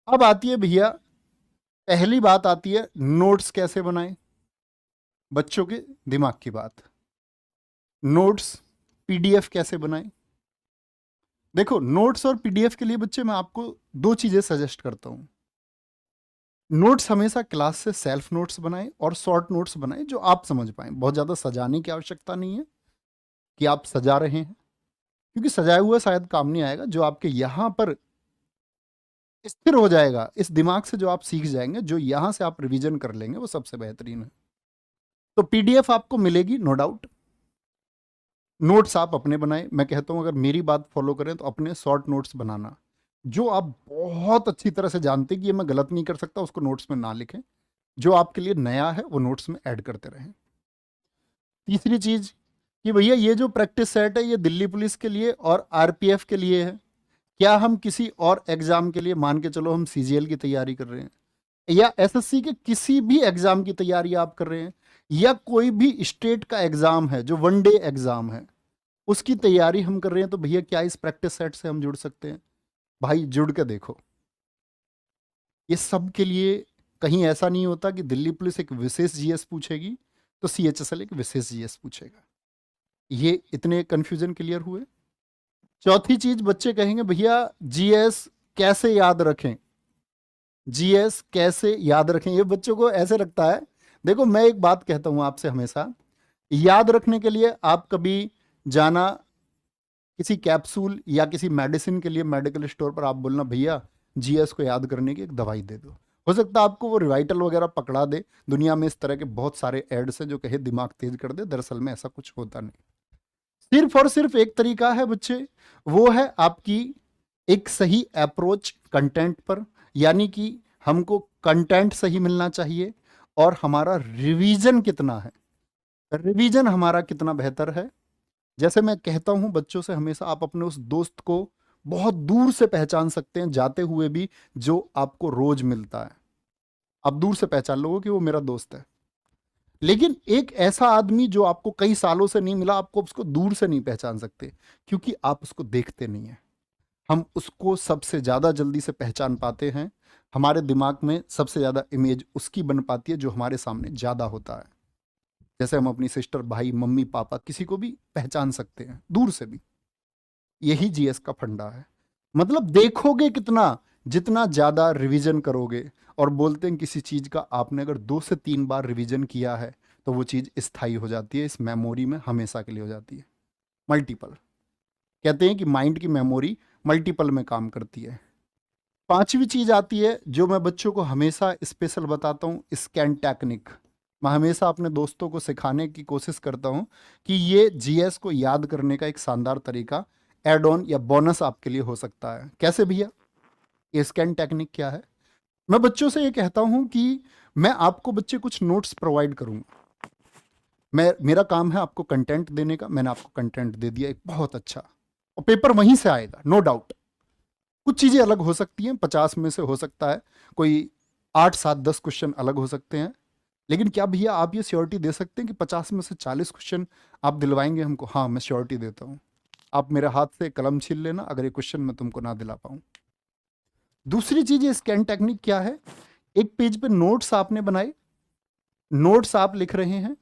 अब आती है भैया, पहली बात आती है नोट्स कैसे बनाएं। बच्चों के दिमाग की बात, नोट्स पीडीएफ कैसे बनाएं। देखो, नोट्स और पीडीएफ के लिए बच्चे मैं आपको दो चीजें सजेस्ट करता हूं। नोट्स हमेशा क्लास से सेल्फ नोट्स बनाएं और शॉर्ट नोट्स बनाएं जो आप समझ पाएं। बहुत ज़्यादा सजाने की आवश्यकता नहीं है कि आप सजा रहे हैं, क्योंकि सजाया हुआ शायद काम नहीं आएगा। जो आपके यहाँ पर स्थिर हो जाएगा, इस दिमाग से जो आप सीख जाएंगे, जो यहाँ से आप रिवीजन कर लेंगे, वो सबसे बेहतरीन है। तो पीडीएफ आपको मिलेगी नो डाउट। नोट्स आप अपने बनाएं। मैं कहता हूं अगर मेरी बात फॉलो करें तो अपने शॉर्ट नोट्स बनाना, जो आप बहुत अच्छी तरह से जानते हैं कि ये मैं गलत नहीं कर सकता, उसको नोट्स में ना लिखें। जो आपके लिए नया है वो नोट्स में ऐड करते रहें। तीसरी चीज कि भैया ये जो प्रैक्टिस सेट है ये दिल्ली पुलिस के लिए और आरपीएफ के लिए है। क्या हम किसी और एग्जाम के लिए, मान के चलो हम सीजीएल की तैयारी कर रहे हैं या एसएससी के किसी भी एग्जाम की तैयारी आप कर रहे हैं, या कोई भी स्टेट का एग्जाम है जो वनडे एग्जाम है, उसकी तैयारी हम कर रहे हैं, तो भैया क्या इस प्रैक्टिस सेट से हम जुड़ सकते हैं? भाई जुड़ के देखो। ये सब के लिए कहीं ऐसा नहीं होता कि दिल्ली पुलिस एक विशेष जीएस पूछेगी तो सीएचएसएल एक विशेष जीएस पूछेगा। ये इतने कंफ्यूजन क्लियर हुए। चौथी चीज, बच्चे कहेंगे भैया जीएस कैसे याद रखें, जीएस कैसे याद रखें, ये बच्चों को ऐसे लगता है। देखो, मैं एक बात कहता हूं आपसे हमेशा, याद रखने के लिए आप कभी जाना किसी कैप्सूल या किसी मेडिसिन के लिए मेडिकल स्टोर पर, आप बोलना भैया जीएस को याद करने की एक दवाई दे दो। हो सकता है आपको वो रिवाइटल वगैरह पकड़ा दे। दुनिया में इस तरह के बहुत सारे एड्स हैं जो कहे दिमाग तेज कर दे, दरअसल में ऐसा कुछ होता नहीं। सिर्फ और सिर्फ एक तरीका है बच्चे, वो है आपकी एक सही अप्रोच कंटेंट पर। यानी कि हमको कंटेंट सही मिलना चाहिए और हमारा रिवीजन कितना है, रिवीजन हमारा कितना बेहतर है। जैसे मैं कहता हूं बच्चों से हमेशा, आप अपने उस दोस्त को बहुत दूर से पहचान सकते हैं जाते हुए भी, जो आपको रोज मिलता है। आप दूर से पहचान लोगे कि वो मेरा दोस्त है। लेकिन एक ऐसा आदमी जो आपको कई सालों से नहीं मिला, आपको उसको दूर से नहीं पहचान सकते, क्योंकि आप उसको देखते नहीं है। हम उसको सबसे ज्यादा जल्दी से पहचान पाते हैं। हमारे दिमाग में सबसे ज्यादा इमेज उसकी बन पाती है जो हमारे सामने ज्यादा होता है। जैसे हम अपनी सिस्टर, भाई, मम्मी, पापा, किसी को भी पहचान सकते हैं दूर से भी। यही जीएस का फंडा है। मतलब देखोगे कितना, जितना ज्यादा रिवीजन करोगे। और बोलते हैं किसी चीज का आपने अगर 2 से 3 बार रिवीजन किया है तो वो चीज स्थायी हो जाती है, इस मेमोरी में हमेशा के लिए हो जाती है। मल्टीपल, कहते हैं कि माइंड की मेमोरी मल्टीपल में काम करती है। पांचवी चीज आती है जो मैं बच्चों को हमेशा स्पेशल बताता हूँ, स्कैन टेक्निक। मैं हमेशा अपने दोस्तों को सिखाने की कोशिश करता हूँ कि ये जीएस को याद करने का एक शानदार तरीका, एड ऑन या बोनस आपके लिए हो सकता है। कैसे भैया? ये स्कैन टेक्निक क्या है? मैं बच्चों से ये कहता हूँ कि मैं आपको बच्चे कुछ नोट्स प्रोवाइड करूँगा। मेरा काम है आपको कंटेंट देने का। मैंने आपको कंटेंट दे दिया एक बहुत अच्छा, और पेपर वहीं से आएगा नो डाउट। कुछ चीज़ें अलग हो सकती हैं, 50 में से हो सकता है कोई 8, 7, 10 क्वेश्चन अलग हो सकते हैं। लेकिन क्या भैया आप ये श्योरिटी दे सकते हैं कि 50 में से 40 क्वेश्चन आप दिलवाएंगे हमको? हाँ, मैं श्योरिटी देता हूँ। आप मेरे हाथ से कलम छीन लेना अगर ये क्वेश्चन मैं तुमको ना दिला पाऊँ। दूसरी चीज, ये स्कैन टेक्निक क्या है? एक पेज पे नोट्स आपने बनाए, नोट्स आप लिख रहे हैं,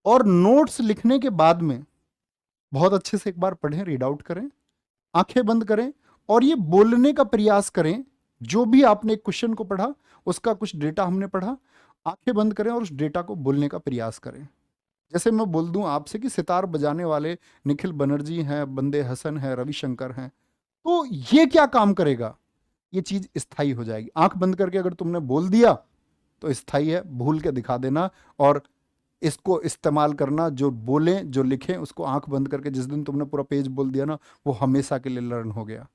और नोट्स लिखने के बाद में बहुत अच्छे से एक बार पढ़ें, रीड आउट करें, आंखें बंद करें और ये बोलने का प्रयास करें। जो भी आपने एक क्वेश्चन को पढ़ा, उसका कुछ डेटा हमने पढ़ा, आंखें बंद करें और उस डेटा को बोलने का प्रयास करें। जैसे मैं बोल दूं आपसे कि सितार बजाने वाले निखिल बनर्जी हैं, बंदे हसन हैं, रविशंकर हैं, तो ये क्या काम करेगा? ये चीज स्थायी हो जाएगी। आंख बंद करके अगर तुमने बोल दिया तो स्थायी है, भूल के दिखा देना और इसको इस्तेमाल करना। जो बोलें जो लिखें उसको आंख बंद करके, जिस दिन तुमने पूरा पेज बोल दिया ना, वो हमेशा के लिए लर्न हो गया।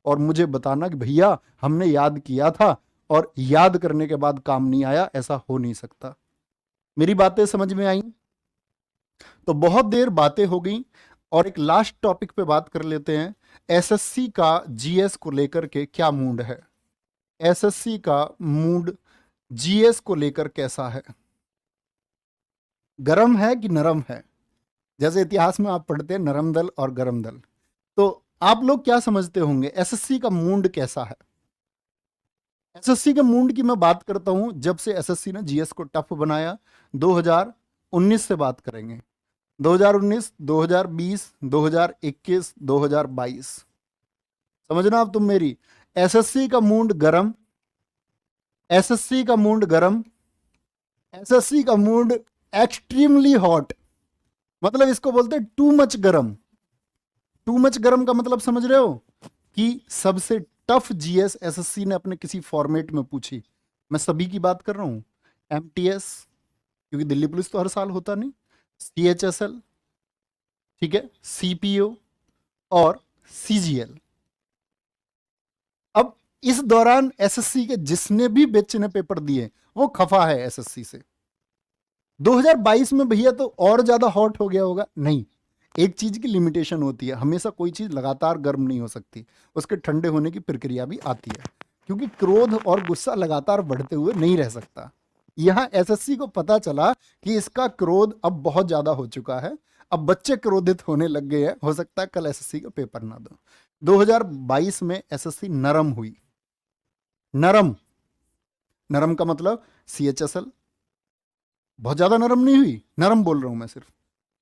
और मुझे बताना कि भैया हमने याद किया था और याद करने के बाद काम नहीं आया, ऐसा हो नहीं सकता। मेरी बातें समझ में आई? तो बहुत देर बातें हो गई और एक लास्ट टॉपिक पे बात कर लेते हैं। एसएससी का जीएस को लेकर के क्या मूड है? एसएससी का मूड जीएस को लेकर कैसा है? गरम है कि नरम है? जैसे इतिहास में आप पढ़ते हैं नरम दल और गरम दल, तो आप लोग क्या समझते होंगे एसएससी का मूड कैसा है? एसएससी के मूड की मैं बात करता हूं, जब से एसएससी ने जीएस को टफ बनाया, 2019 से बात करेंगे। 2019, 2020, 2021, 2022, समझना अब तुम मेरी। एसएससी का मूड गरम, एसएससी का मूड गरम, एसएससी का मूड एक्सट्रीमली हॉट, मतलब इसको बोलते हैं टू मच गरम। टू मच गरम का मतलब समझ रहे हो कि सबसे टफ जीएस एसएससी ने अपने किसी फॉर्मेट में पूछी। मैं सभी की बात कर रहा हूं, एमटीएस, क्योंकि दिल्ली पुलिस तो हर साल होता नहीं, सीएचएसएल, ठीक है, सीपीओ और सीजीएल। अब इस दौरान एसएससी के जिसने भी बच्चे ने पेपर दिए वो खफा है एसएससी से। 2022 में भैया तो और ज्यादा हॉट हो गया होगा? नहीं, एक चीज की लिमिटेशन होती है, हमेशा कोई चीज लगातार गर्म नहीं हो सकती, उसके ठंडे होने की प्रक्रिया भी आती है, क्योंकि क्रोध और गुस्सा लगातार बढ़ते हुए नहीं रह सकता। यहां एसएससी को पता चला कि इसका क्रोध अब बहुत ज्यादा हो चुका है, अब बच्चे क्रोधित होने लग गए हैं, हो सकता है कल एसएससी का पेपर ना दो। 2022 में एसएससी नरम हुई। नरम, नरम का मतलब सीएचएसएल बहुत ज्यादा नरम नहीं हुई, नरम बोल रहा हूं मैं सिर्फ।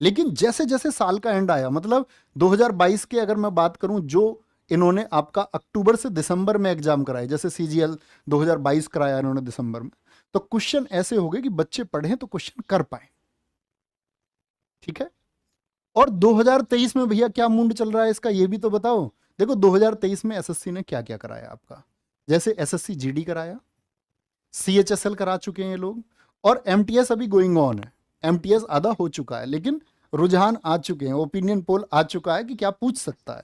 लेकिन जैसे जैसे साल का एंड आया, मतलब 2022 के अगर मैं बात करूं, जो इन्होंने आपका अक्टूबर से दिसंबर में एग्जाम कराए, जैसे सीजीएल 2022 कराया इन्होंने दिसंबर में, तो क्वेश्चन ऐसे हो गए कि बच्चे पढ़ें तो क्वेश्चन कर पाए, ठीक है। और 2023 में भैया क्या मूड चल रहा है इसका, ये भी तो बताओ। देखो 2023 में एसएससी ने क्या क्या कराया आपका, जैसे एसएससी जीडी कराया, सीएचएसएल करा चुके हैं ये लोग, और एमटीएस अभी गोइंग ऑन है। एमटीएस आधा हो चुका है, लेकिन रुझान आ चुके हैं, ओपिनियन पोल आ चुका है कि क्या पूछ सकता है।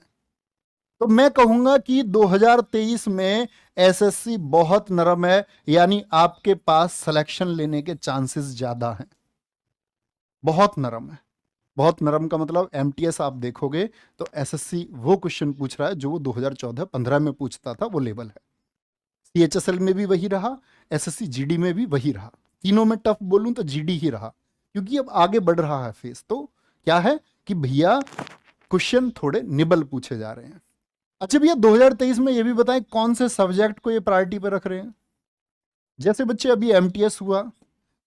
तो मैं कहूंगा कि 2023 में एसएससी बहुत नरम है, यानी आपके पास सिलेक्शन लेने के चांसेस ज्यादा हैं। बहुत नरम है। बहुत नरम का मतलब एमटीएस आप देखोगे तो एसएससी वो क्वेश्चन पूछ रहा है जो वो 2014-15 में पूछता था, वो लेवल है। सीएचएसएल में भी वही रहा, एसएससी जीडी में भी वही रहा। तीनों में टफ बोलूं तो जीडी ही रहा, क्योंकि अब आगे बढ़ रहा है फेस। तो क्या है कि भैया क्वेश्चन थोड़े निबल पूछे जा रहे हैं। अच्छा भैया 2023 में ये भी बताएं कौन से सब्जेक्ट को ये प्रायोरिटी पे रख रहे हैं। जैसे बच्चे अभी एमटीएस हुआ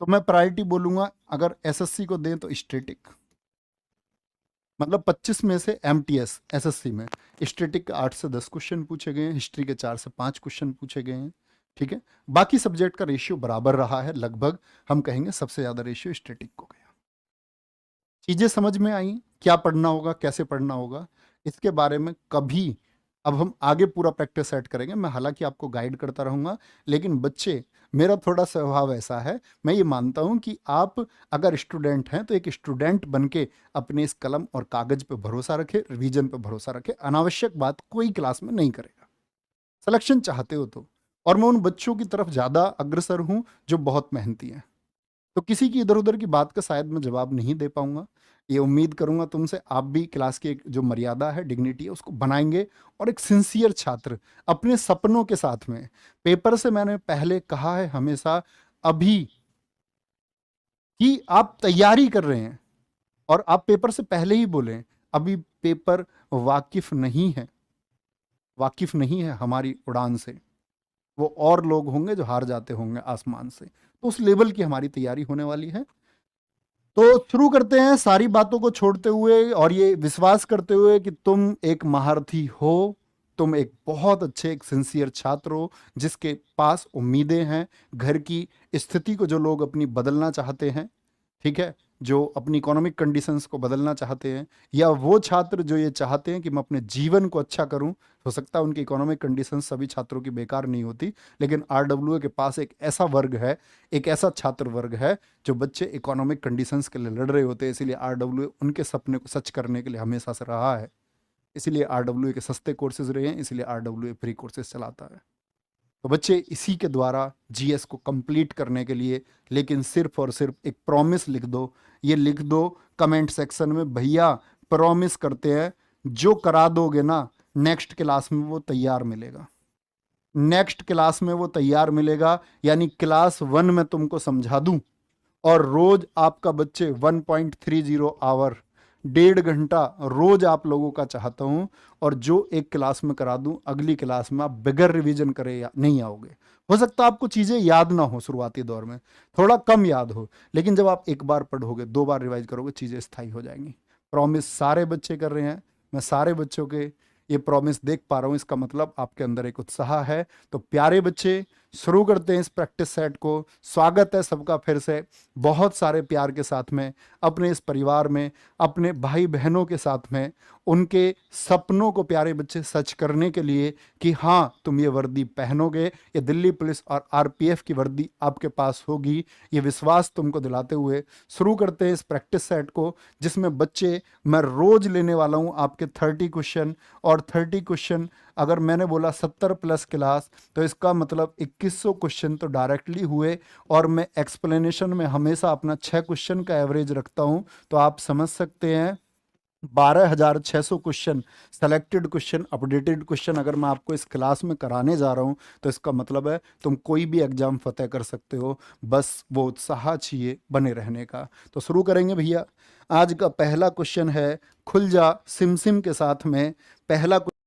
तो मैं प्रायोरिटी बोलूंगा, अगर एसएससी को दें तो स्टैटिक, मतलब 25 में से एमटीएस एसएससी में स्टैटिक के 8 से 10 क्वेश्चन पूछे गए हैं, हिस्ट्री के 4 से 5 क्वेश्चन पूछे गए हैं, ठीक है। बाकी सब्जेक्ट का रेशियो बराबर रहा है लगभग, हम कहेंगे सबसे ज्यादा रेशियो स्टैटिक को गया। चीजें समझ में आई, क्या पढ़ना होगा, कैसे पढ़ना होगा, इसके बारे में कभी अब हम आगे पूरा प्रैक्टिस सेट करेंगे। मैं हालांकि आपको गाइड करता रहूंगा, लेकिन बच्चे, मेरा थोड़ा स्वभाव ऐसा है, मैं ये मानता हूं कि आप अगर स्टूडेंट हैं तो एक स्टूडेंट बन के अपने इस कलम और कागज पे भरोसा रखे, रिवीजन पे भरोसा रखे। अनावश्यक बात कोई क्लास में नहीं करेगा, सिलेक्शन चाहते हो तो। और मैं उन बच्चों की तरफ ज़्यादा अग्रसर हूं जो बहुत मेहनती हैं। तो किसी की इधर उधर की बात का शायद मैं जवाब नहीं दे पाऊंगा। ये उम्मीद करूंगा तुमसे, आप भी क्लास की एक जो मर्यादा है, डिग्निटी है, उसको बनाएंगे, और एक सिंसियर छात्र अपने सपनों के साथ में। पेपर से मैंने पहले कहा है हमेशा, अभी कि आप तैयारी कर रहे हैं और आप पेपर से पहले ही बोलें अभी पेपर वाकिफ नहीं है, वाकिफ नहीं है हमारी उड़ान से। वो और लोग होंगे जो हार जाते होंगे आसमान से, तो उस लेवल की हमारी तैयारी होने वाली है। तो शुरू करते हैं, सारी बातों को छोड़ते हुए और ये विश्वास करते हुए कि तुम एक महारथी हो, तुम एक बहुत अच्छे, एक सिंसियर छात्र हो, जिसके पास उम्मीदें हैं। घर की स्थिति को जो लोग अपनी बदलना चाहते हैं, ठीक है, जो अपनी इकोनॉमिक कंडीशंस को बदलना चाहते हैं, या वो छात्र जो ये चाहते हैं कि मैं अपने जीवन को अच्छा करूं, हो सकता है उनकी इकोनॉमिक कंडीशंस सभी छात्रों की बेकार नहीं होती, लेकिन आरडब्ल्यूए के पास एक ऐसा वर्ग है, एक ऐसा छात्र वर्ग है जो बच्चे इकोनॉमिक कंडीशंस के लिए लड़ रहे होते हैं। इसीलिए आरडब्ल्यूए उनके सपने को सच करने के लिए हमेशा से रहा है। इसीलिए आरडब्ल्यूए के सस्ते कोर्सेज रहे हैं, इसलिए आरडब्ल्यूए फ्री कोर्सेज चलाता है। तो बच्चे इसी के द्वारा जीएस को कंप्लीट करने के लिए, लेकिन सिर्फ और सिर्फ एक प्रॉमिस लिख दो, ये लिख दो कमेंट सेक्शन में, भैया प्रॉमिस करते हैं जो करा दोगे ना, नेक्स्ट क्लास में वो तैयार मिलेगा। नेक्स्ट क्लास में वो तैयार मिलेगा, यानी क्लास 1 में तुमको समझा दूं और रोज आपका बच्चे 1.30 आवर 1.5 घंटा रोज आप लोगों का चाहता हूं, और जो एक क्लास में करा दूं अगली क्लास में आप बगैर रिवीजन करे या नहीं आओगे। हो सकता है आपको चीज़ें याद ना हो, शुरुआती दौर में थोड़ा कम याद हो, लेकिन जब आप एक बार पढ़ोगे, 2 बार रिवाइज करोगे, चीज़ें स्थायी हो जाएंगी। प्रॉमिस सारे बच्चे कर रहे हैं, मैं सारे बच्चों के ये प्रॉमिस देख पा रहा हूँ, इसका मतलब आपके अंदर एक उत्साह है। तो प्यारे बच्चे, शुरू करते हैं इस प्रैक्टिस सेट को। स्वागत है सबका फिर से, बहुत सारे प्यार के साथ में, अपने इस परिवार में, अपने भाई बहनों के साथ में, उनके सपनों को प्यारे बच्चे सच करने के लिए कि हाँ तुम ये वर्दी पहनोगे, ये दिल्ली पुलिस और आरपीएफ की वर्दी आपके पास होगी, ये विश्वास तुमको दिलाते हुए शुरू करते हैं इस प्रैक्टिस सेट को, जिसमें बच्चे मैं रोज लेने वाला हूँ आपके 30 क्वेश्चन। और 30 क्वेश्चन अगर मैंने बोला 70 प्लस क्लास, तो इसका मतलब 2100 क्वेश्चन तो डायरेक्टली हुए। और मैं एक्सप्लेनेशन में हमेशा अपना 6 क्वेश्चन का एवरेज रखता हूँ, तो आप समझ सकते हैं 12,600 question, selected question, updated question अगर मैं आपको इस क्लास में कराने जा रहा हूँ, तो इसका मतलब है तुम कोई भी एग्जाम फतेह कर सकते हो, बस वो उत्साह चाहिए बने रहने का। तो शुरू करेंगे भैया। आज का पहला क्वेश्चन है खुल जा सिम सिम के साथ में। पहला